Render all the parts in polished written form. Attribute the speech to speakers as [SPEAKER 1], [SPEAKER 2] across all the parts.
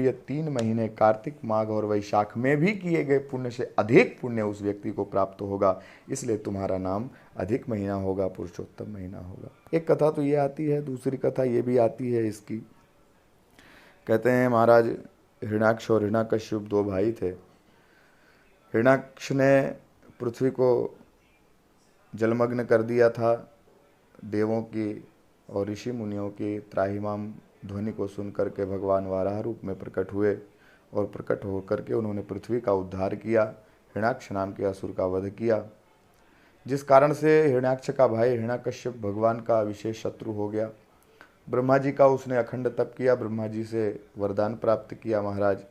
[SPEAKER 1] ये 3 महीने कार्तिक, माघ और वैशाख में भी किए गए पुण्य से अधिक पुण्य उस व्यक्ति को प्राप्त होगा। इसलिए तुम्हारा नाम अधिक महीना होगा, पुरुषोत्तम महीना होगा। एक कथा तो ये आती है, दूसरी कथा ये भी आती है इसकी। कहते हैं महाराज हिरण्याक्ष और हिरण्याकश्यप 2 भाई थे। हिरण्याक्ष ने पृथ्वी को जलमग्न कर दिया था। देवों की और ऋषि मुनियों की त्राहिमाम ध्वनि को सुन करके भगवान वाराह रूप में प्रकट हुए और प्रकट होकर के उन्होंने पृथ्वी का उद्धार किया, हिरण्याक्ष नाम के असुर का वध किया, जिस कारण से हिरण्याक्ष का भाई हिरण्याकश्यप भगवान का विशेष शत्रु हो गया। ब्रह्मा जी का उसने अखंड तप किया, ब्रह्मा जी से वरदान प्राप्त किया, महाराज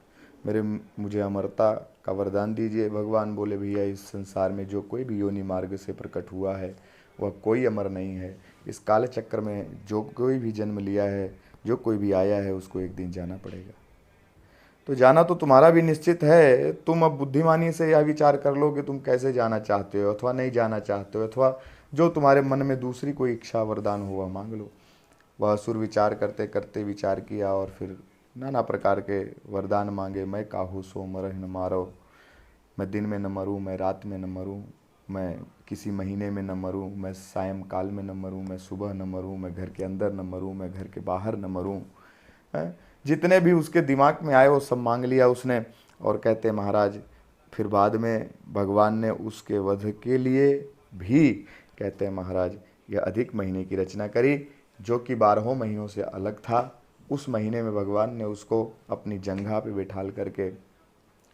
[SPEAKER 1] मुझे अमरता का वरदान दीजिए। भगवान बोले भैया इस संसार में जो कोई भी योनि मार्ग से प्रकट हुआ है वह कोई अमर नहीं है। इस काल चक्र में जो कोई भी जन्म लिया है, जो कोई भी आया है, उसको एक दिन जाना पड़ेगा। तो जाना तो तुम्हारा भी निश्चित है। तुम अब बुद्धिमानी से यह विचार कर लो कि तुम कैसे जाना चाहते हो अथवा नहीं जाना चाहते हो, अथवा जो तुम्हारे मन में दूसरी कोई इच्छा वरदान हुआ मांग लो। वह असुर विचार करते करते विचार किया और फिर नाना प्रकार के वरदान मांगे। मैं काहू सो मरह न मारो, मैं दिन में न मरूं, मैं रात में न मरूं, मैं किसी महीने में न मरूं, मैं सायंकाल में न मरूं, मैं सुबह न मरूं, मैं घर के अंदर न मरूं, मैं घर के बाहर न मरूं। जितने भी उसके दिमाग में आए वो सब मांग लिया उसने। और कहते महाराज फिर बाद में भगवान ने उसके वध के लिए भी कहते हैं महाराज यह अधिक महीने की रचना करी, जो कि 12 महीनों से अलग था। उस महीने में भगवान ने उसको अपनी जंघा पे बिठाल करके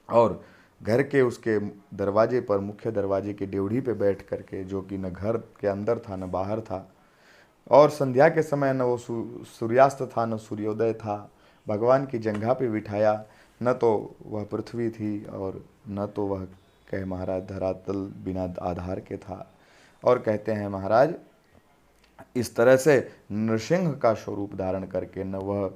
[SPEAKER 1] और घर के उसके दरवाजे पर, मुख्य दरवाजे के ड्योढ़ी पे बैठ करके, जो कि न घर के अंदर था न बाहर था, और संध्या के समय न वो सूर्यास्त था न सूर्योदय था, भगवान की जंघा पे बिठाया। न तो वह पृथ्वी थी और न तो वह कहे महाराज धरातल बिना आधार के था। और कहते हैं महाराज इस तरह से नृसिंह का स्वरूप धारण करके, न वह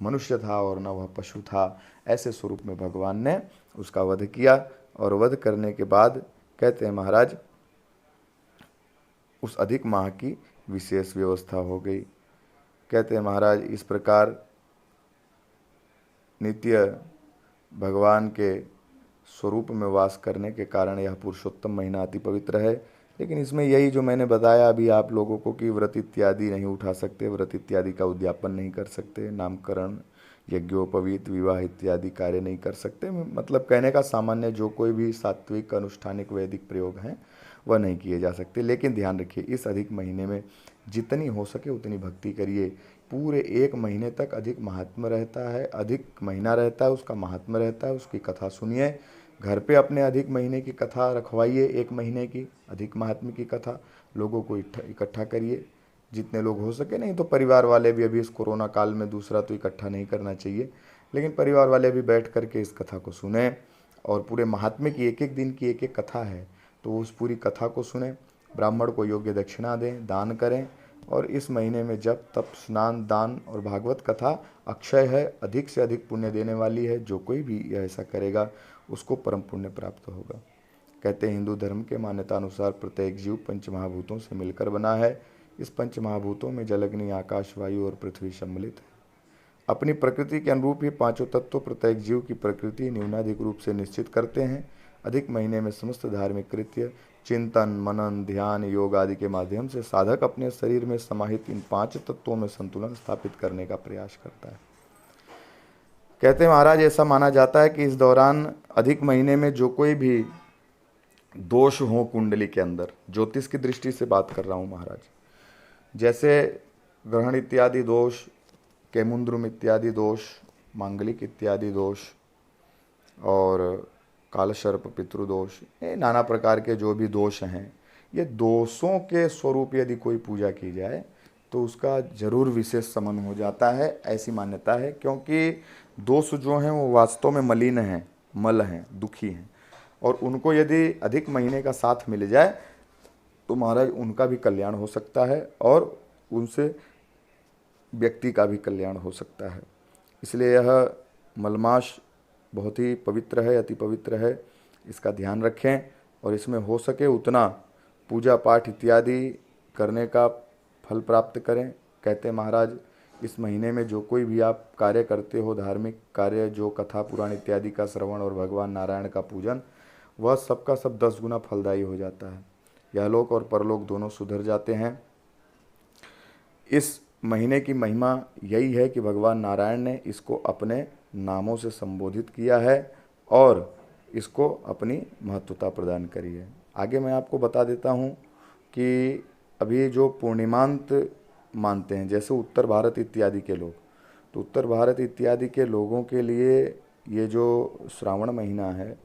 [SPEAKER 1] मनुष्य था और न वह पशु था, ऐसे स्वरूप में भगवान ने उसका वध किया। और वध करने के बाद कहते हैं महाराज उस अधिक माह की विशेष व्यवस्था हो गई। कहते हैं महाराज इस प्रकार नित्य भगवान के स्वरूप में वास करने के कारण यह पुरुषोत्तम महीना अति पवित्र है। लेकिन इसमें यही जो मैंने बताया अभी आप लोगों को कि व्रत इत्यादि नहीं उठा सकते, व्रत इत्यादि का उद्यापन नहीं कर सकते, नामकरण यज्ञोपवीत विवाह इत्यादि कार्य नहीं कर सकते। मतलब कहने का सामान्य जो कोई भी सात्विक अनुष्ठानिक वैदिक प्रयोग हैं वह नहीं किए जा सकते। लेकिन ध्यान रखिए इस अधिक महीने में जितनी हो सके उतनी भक्ति करिए। पूरे 1 महीने तक अधिक महात्म्य रहता है, अधिक महीना रहता है उसका महात्म्य रहता है, उसकी कथा सुनिए। घर पे अपने अधिक महीने की कथा रखवाइए, 1 महीने की अधिक महात्म्य की कथा लोगों को इकट्ठा करिए जितने लोग हो सके। नहीं तो परिवार वाले भी, अभी इस कोरोना काल में दूसरा तो इकट्ठा नहीं करना चाहिए, लेकिन परिवार वाले भी बैठ करके इस कथा को सुने। और पूरे महात्म्य की एक एक दिन की एक एक कथा है तो उस पूरी कथा को सुने, ब्राह्मण को योग्य दक्षिणा दें, दान करें। और इस महीने में जप तप स्नान दान और भागवत कथा अक्षय है, अधिक से अधिक पुण्य देने वाली है। जो कोई भी ऐसा करेगा उसको परम पुण्य प्राप्त होगा। कहते हैं हिंदू धर्म के मान्यता अनुसार प्रत्येक जीव 5 महाभूतों से मिलकर बना है। इस 5 महाभूतों में जल अग्नि आकाश वायु और पृथ्वी सम्मिलित है। अपनी प्रकृति के अनुरूप ही 5 तत्व प्रत्येक जीव की प्रकृति न्यूनाधिक रूप से निश्चित करते हैं। अधिक महीने में समस्त धार्मिक कृत्य चिंतन मनन ध्यान योग आदि के माध्यम से साधक अपने शरीर में समाहित इन 5 तत्वों में संतुलन स्थापित करने का प्रयास करता है। कहते हैं महाराज ऐसा माना जाता है कि इस दौरान अधिक महीने में जो कोई भी दोष हो कुंडली के अंदर, ज्योतिष की दृष्टि से बात कर रहा हूँ महाराज, जैसे ग्रहण इत्यादि दोष, केमुंद्रुम इत्यादि दोष, मांगलिक इत्यादि दोष और कालसर्प पितृदोष, ये नाना प्रकार के जो भी दोष हैं, ये दोषों के स्वरूप यदि कोई पूजा की जाए तो उसका जरूर विशेष समन हो जाता है, ऐसी मान्यता है। क्योंकि दोष जो हैं वो वास्तव में मलिन हैं, मल हैं, दुखी हैं, और उनको यदि अधिक महीने का साथ मिल जाए तो महाराज उनका भी कल्याण हो सकता है और उनसे व्यक्ति का भी कल्याण हो सकता है। इसलिए यह मलमास बहुत ही पवित्र है, अति पवित्र है, इसका ध्यान रखें और इसमें हो सके उतना पूजा पाठ इत्यादि करने का फल प्राप्त करें। कहते हैं महाराज इस महीने में जो कोई भी आप कार्य करते हो, धार्मिक कार्य, जो कथा पुराण इत्यादि का श्रवण और भगवान नारायण का पूजन, वह सबका सब 10 गुना फलदायी हो जाता है। यहलोक और परलोक दोनों सुधर जाते हैं। इस महीने की महिमा यही है कि भगवान नारायण ने इसको अपने नामों से संबोधित किया है और इसको अपनी महत्वता प्रदान करी है। आगे मैं आपको बता देता हूँ कि अभी जो पूर्णिमांत मानते हैं, जैसे उत्तर भारत इत्यादि के लोग, तो उत्तर भारत इत्यादि के लोगों के लिए ये जो श्रावण महीना है,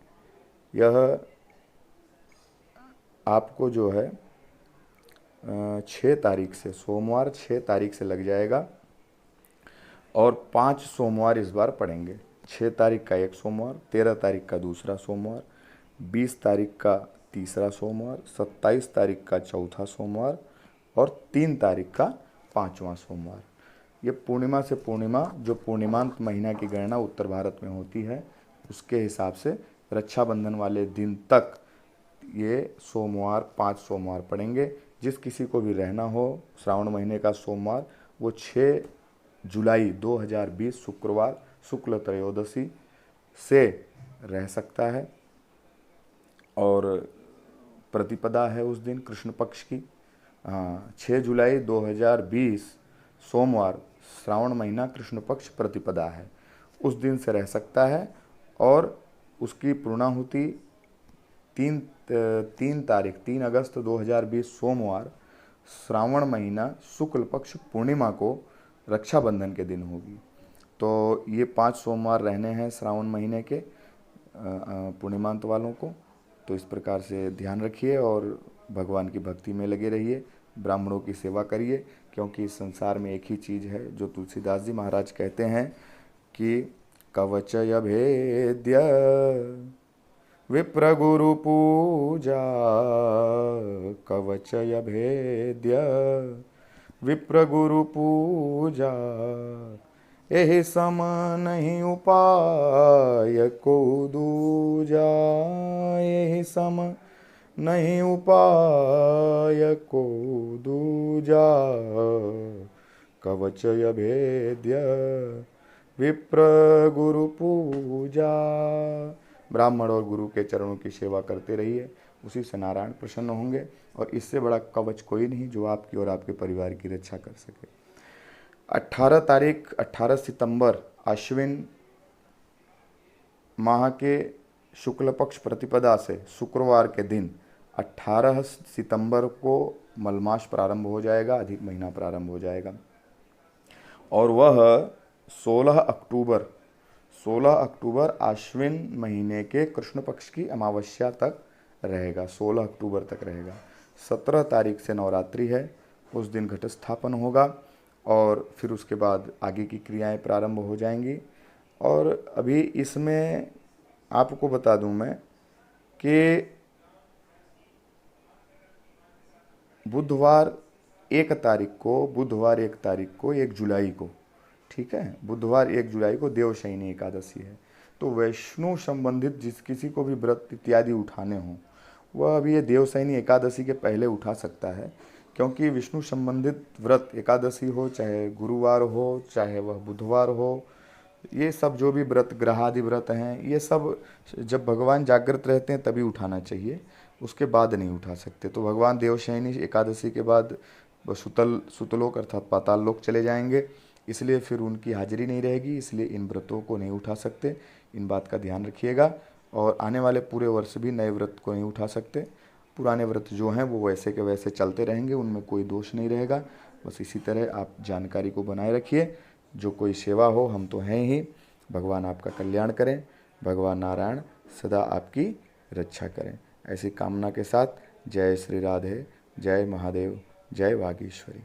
[SPEAKER 1] यह आपको जो है 6 तारीख से, सोमवार 6 तारीख से लग जाएगा और 5 सोमवार इस बार पड़ेंगे। 6 तारीख का एक सोमवार, 13 तारीख का दूसरा सोमवार, 20 तारीख का तीसरा सोमवार, 27 तारीख का चौथा सोमवार और 3 तारीख का 5वां सोमवार। ये पूर्णिमा से पूर्णिमा, जो पूर्णिमांत महीना की गणना उत्तर भारत में होती है, उसके हिसाब से रक्षाबंधन वाले दिन तक ये सोमवार 5 सोमवार पड़ेंगे। जिस किसी को भी रहना हो श्रावण महीने का सोमवार, वो 6 जुलाई 2020 शुक्रवार शुक्ल त्रयोदशी से रह सकता है और प्रतिपदा है उस दिन कृष्ण पक्ष की। 6 जुलाई 2020 सोमवार श्रावण महीना कृष्ण पक्ष प्रतिपदा है, उस दिन से रह सकता है और उसकी पूर्णाहुति 3 अगस्त 2020 सोमवार श्रावण महीना शुक्ल पक्ष पूर्णिमा को रक्षाबंधन के दिन होगी। तो ये 5 सोमवार रहने हैं श्रावण महीने के पूर्णिमांत वालों को। तो इस प्रकार से ध्यान रखिए और भगवान की भक्ति में लगे रहिए, ब्राह्मणों की सेवा करिए, क्योंकि इस संसार में एक ही चीज़ है जो तुलसीदास जी महाराज कहते हैं कि कवचय भेद्य विप्र गुरु पूजा, कवचय भेद्य विप्र गुरु पूजा, एहि सम नहीं उपाय को दूजा, एहि सम नहीं उपाय को दूजा, कवचय भेद्य विप्र गुरु पूजा। ब्राह्मण और गुरु के चरणों की सेवा करते रहिए, उसी से नारायण प्रसन्न होंगे और इससे बड़ा कवच कोई नहीं जो आपकी और आपके परिवार की रक्षा कर सके। 18 सितंबर अश्विन माह के शुक्ल पक्ष प्रतिपदा से शुक्रवार के दिन 18 सितंबर को मलमास प्रारंभ हो जाएगा, अधिक महीना प्रारंभ हो जाएगा और वह 16 अक्टूबर आश्विन महीने के कृष्ण पक्ष की अमावस्या तक रहेगा, 16 अक्टूबर तक रहेगा। 17 तारीख से नवरात्रि है, उस दिन घट स्थापन होगा और फिर उसके बाद आगे की क्रियाएं प्रारंभ हो जाएंगी। और अभी इसमें आपको बता दूं मैं कि बुधवार 1 तारीख को 1 जुलाई को, ठीक है, बुधवार 1 जुलाई को देवशयनी एकादशी है। तो वैष्णु संबंधित जिस किसी को भी व्रत इत्यादि उठाने हों, वह अभी ये देवशयनी एकादशी के पहले उठा सकता है, क्योंकि विष्णु संबंधित व्रत एकादशी हो, चाहे गुरुवार हो, चाहे वह बुधवार हो, ये सब जो भी व्रत ग्रहादि व्रत हैं, ये सब जब भगवान जागृत रहते हैं तभी उठाना चाहिए, उसके बाद नहीं उठा सकते। तो भगवान देवशयनी एकादशी के बाद सुतलोक अर्थात पाताल लोक चले जाएंगे, इसलिए फिर उनकी हाजिरी नहीं रहेगी, इसलिए इन व्रतों को नहीं उठा सकते। इन बात का ध्यान रखिएगा और आने वाले पूरे वर्ष भी नए व्रत को नहीं उठा सकते। पुराने व्रत जो हैं वो वैसे के वैसे चलते रहेंगे, उनमें कोई दोष नहीं रहेगा। बस इसी तरह आप जानकारी को बनाए रखिए। जो कोई सेवा हो, हम तो हैं ही। भगवान आपका कल्याण करें, भगवान नारायण सदा आपकी रक्षा करें। ऐसी कामना के साथ जय श्री राधे, जय महादेव, जय वागीश्वरी।